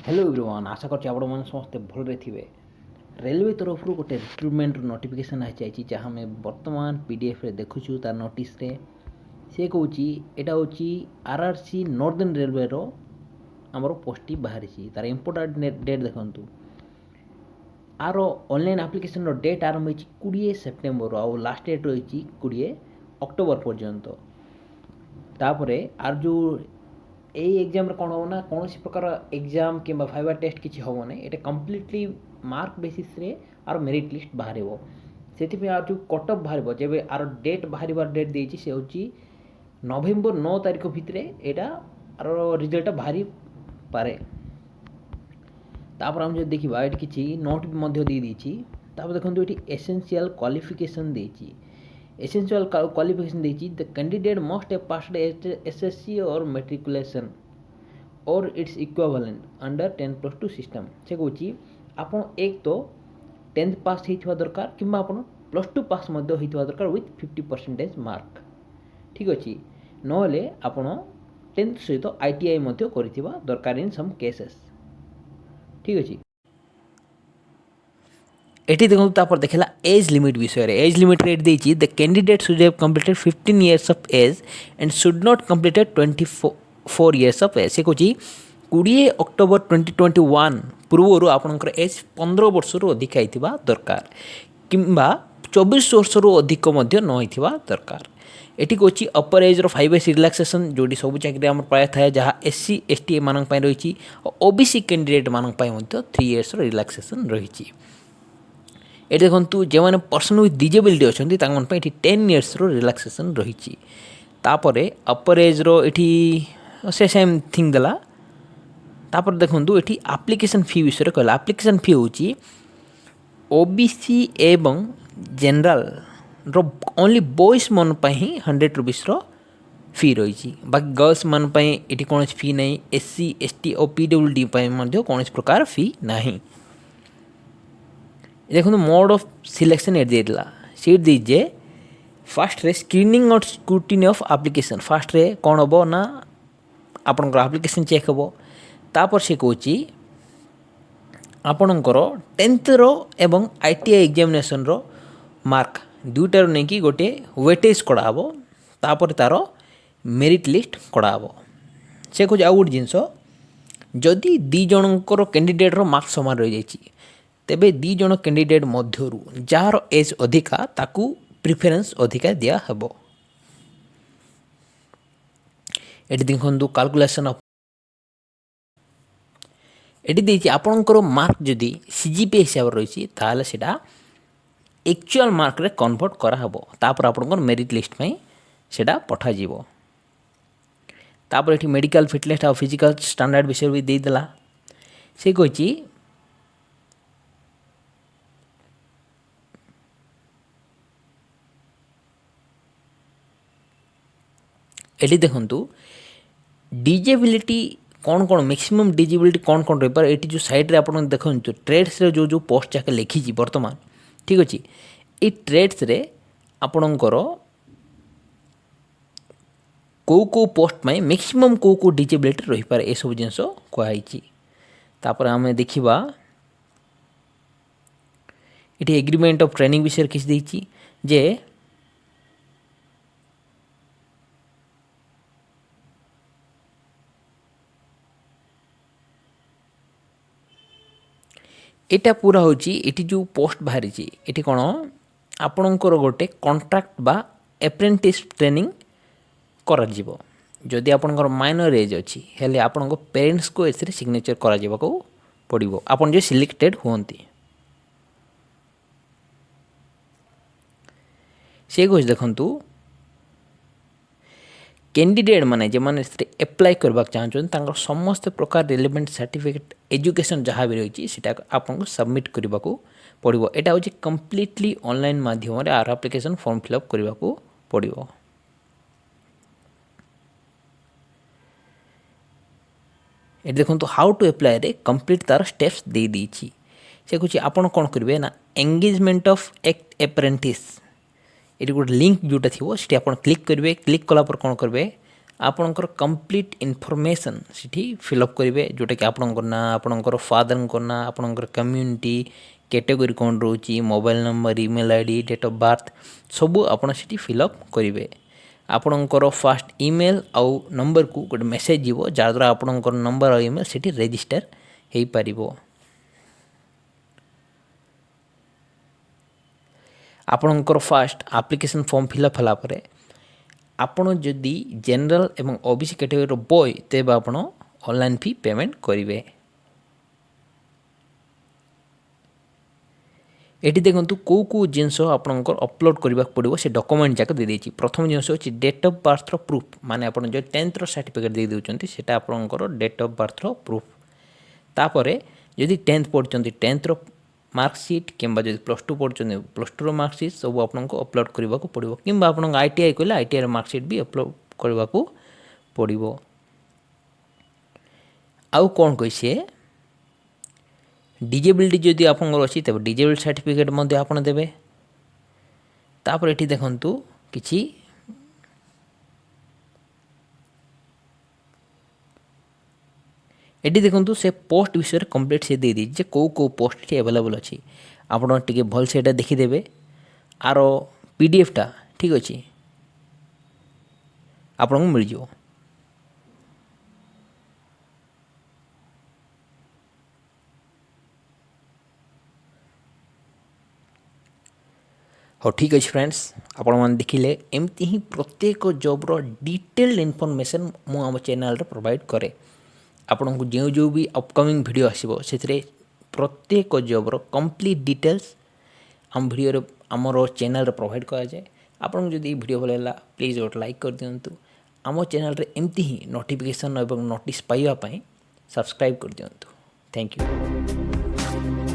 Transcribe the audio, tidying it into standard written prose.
Hello everyone आशा करछि आपण मन समस्त भलरे थिबे। रेलवे तरफ गोटे रिक्रुटमेंट नोटिफिकेशन आछि जहाँ में वर्तमान पीडीएफ रे देखुछु तार नोटिस रे से कहूँ एटा होची आरआरसी नॉर्दर्न रेलवे रो हमर पोस्टी बाहरी छी तार इंपोर्टेंट डेट देखंतु आर ऑनलाइन एप्लिकेशन रो डेट आरंभ होची 20 सेप्टेम्बर और लास्ट डेट रही 20 अक्टोबर पर्यंत। तापरे आर जो यही एग्जाम कौन हो ना कौन सी प्रकार एग्जाम कि भाइवा टेस्ट किसी हम ना ये कम्प्लीटली मार्क बेसिस रे आर मेरिट लिस्ट बाहर से आर जो कट अफ बाहर जब आर डेट बाहर डेट देती से हूँ नवेम्बर 9 तारीख भितर यहाँ आर रिजल्ट बाहरी पारे। तापर हम जो देखा ये किसी नोट भी दे देखो ये एसेंशियल क्वालिफिकेशन देती essential qualification देची the candidate must have passed SSC or matriculation or its equivalent under 10+2 system से कहूँ आपन एक तो 10th पास होइथिबा दरकार किंबा आपन +2 पास मध्य होइथिबा दरकार विथ 50% मार्क ठीक अछि नहले आपन 10th सहित ITI मध्य करिथिबा दरकार इन सम केसेस ठीक अछि। एटी देखो तापर देखला एज लिमिट विषय रे एज लिमिट रेट देछि the candidate should have completed 15 years of age and should not completed 24 years of age से कहछि 20 अक्टोबर 2021 पूर्व आपनकर एज 15 वर्ष रु अधिक आइथिबा दरकार किंबा 24 वर्ष रु अधिक मध्य न होइथिबा दरकार। एटी कहछि अपर एज रो 5 इयर्स रिलैक्सेशन जोडी सब चाकरी हमर प्राय थाए जहा SC ST मानन पय रहिछि OBC कैंडिडेट मानन पय मध्य 3 इयर्स रो रिलैक्सेशन रहिछि। ये देखु जो मैंने पर्सन विथ डिजेबिलिटी अच्छा ये 10 इयर्स रो रिलैक्सेशन रही तापर अपर एज रो ये से सेम थिंग देला तापर देखु ये एप्लिकेशन फी विषय कहला एप्लिकेशन फी हूँ OBC एवं जनरल रो ओनली बॉयज मन ही 100 रुपीस रो फी रही बाकी गर्ल्स मन ये कौन फी नहीं SC ST और PWD कौन प्रकार फी नहीं। देखो मोड ऑफ सिलेक्शन एट देला सीट दीजिए फास्ट रे स्क्रीनिंग और स्क्रूटिनी ऑफ एप्लिकेशन फास्ट रे कौन हम ना आपनकर एप्लिकेशन चेक हम तापर से कहूँ आपनकर 10th रो एवं ITI एग्जामिनेशन रो मार्क दुईटार नहीं कि गोटे वेटेज कड़ाब तापर तार मेरिट लिस्ट कड़ाब से कहूँ आउ गोटे जिनस जदि दी जनकर कैंडिडेट रो मार्क समान रही जाइए तेबे दी जन कैंडिडेट मध्यरु जार एज अधिका ताकू प्रिफरेंस अधिका दिया हेबो। एटी देखंतु कैलकुलेशन ऑफ एटी देछि आपनकर मार्क जदि CGPA हिसाब रही ताले सेटा एक्चुअल मार्क रे कन्वर्ट करा हेबो तापर आपनकर मेरिट लिस्ट में सेटा पठा जीवो। तापर एटी मेडिकल फिटनेस और फिजिकल स्टैंडर्ड विषय भी दे देला से कहिछि एटी देखंतु डिजेबिलिटी कौन कौन मैक्सिमम डिजेबिलिटी कौन कौन रही पर एटी जो साइड रे आपन देखंतु ट्रेड्स रे जो पोस्ट जाके लिखी वर्तमान ठीक अछि ए ट्रेड्स रे आपनकर को पोस्ट में मैक्सिमम को डिजेबिलिटी रही पारे ए सब जिंस कहै छी। तापर हमें देखिबा एटी एग्रीमेंट ऑफ ट्रेनिंग विषय किछ देछि जे एटा पूरा होची एटी जो पोस्ट बाहरी एटी कौन आपणकर गोटे कॉन्ट्रैक्ट बा एप्रेंटिस ट्रेनिंग करा जीवो जदि आपणकर माइनर एज अच्छी हेले आपणको पेरेंट्स को एथरे सिग्नेचर करा जीवा को पड़िबो आपन जे सिलेक्टेड होंती से कुछ देखंतु कैंडिडेट माने जे माने एप्लाई करबा चाहछन तांकर समस्त प्रकार रिलेवेंट सर्टिफिकेट एजुकेशन जहाँ भी रही है आपको सबमिट करने को पड़ो एटा हूँ कम्प्लीटली ऑनलाइन माध्यम रे आर एप्लिकेशन फॉर्म फिलअप करने को पड़ो। ये देखो हाउ टू अप्लाई रे कंप्लीट तार स्टेप्स दे दी से कुछ आपन कौन करेंगे ना एंगेजमेंट ऑफ एक्ट एप्रेंटिस ये गोटे लिंक जोटा थी आप क्लिक करेंगे क्लिक कलापर कौन करेंगे आपणकर कंप्लीट इनफॉरमेशन सिटी फिलअप करेंगे जोटा कि आपणकर ना आपणकर फादर ना आपणकर कम्युनिटी कैटेगरी कौन रोची mobile number email ID date of birth सबू आपण सिटी फिलअप करेंगे आपणकर फास्ट ईमेल आउ नंबर को गोटे मेसेज जीव जहाँद्वारा आपणकर नंबर और ईमेल सिटी रजिस्टर हो पारिबो। आपणकर फास्ट एप्लिकेशन फॉर्म फिलअप होला परे आपण जदि जनरल एवं ओबीसी कैटेगरी बॉय तेबे आपण ऑनलाइन फी पेमेंट करेंगे। एटी देखु कौ कौ जिनस आपंकर अपलोड करने पड़ो से डॉक्यूमेंट जाक दे देछि। प्रथम जिनस होछि डेट ऑफ बर्थ प्रूफ माने आपण जो 10th रो सर्टिफिकेट दे देउचंती सेटा आपंकर डेट ऑफ बर्थ प्रूफ। तापरे यदि 10th पढ़ुचंती 10th रो मार्कशीट किंबा जदि +2 पढ़ुचंती +2 रो मार्कशीट सब आपनको अपलोड करने को पड़ो किंबा आपण आईटीआई कहले आईटीआई रो मार्कशीट भी अपलोड करने को पड़ो। आउ कौन कहिसे डिजेबिलिटी जदि आपंकर अच्छी तब डिजेबिलिटी सर्टिफिकेट मध्य आपन देबे। तापर एठी देखंतु किछि एटी देखंतु से पोस्ट विषय कंप्लीट से दे दी जे को पोस्ट टी अवेलेबल अछि आपण टिके भल से एटा देखि देबे। आरो पीडीएफ टा ठीक अछि आपन मिल जिवो। हाँ ठीक अच्छे फ्रेंड्स आपण मैंने देखिले एमती ही प्रत्येक जॉब्र डिटेल्ड इनफॉरमेशन मु आम चैनल रे प्रोवाइड करे। आपण को जो जो भी अपकमिंग वीडियो आसीबो सेथिरे प्रत्येक जॉब्र कंप्लीट डिटेल्स आम वीडियो रे आमर चैनल रे प्रोवाइड करा जाए। आपण को जदि वीडियो भल लागला प्लीज गोटे लाइक कर दियंतु। आम चैनल रे एमती ही नोटिफिकेशन एवं नोटिस पाइबा पई सब्सक्राइब कर दियंतु। Thank you.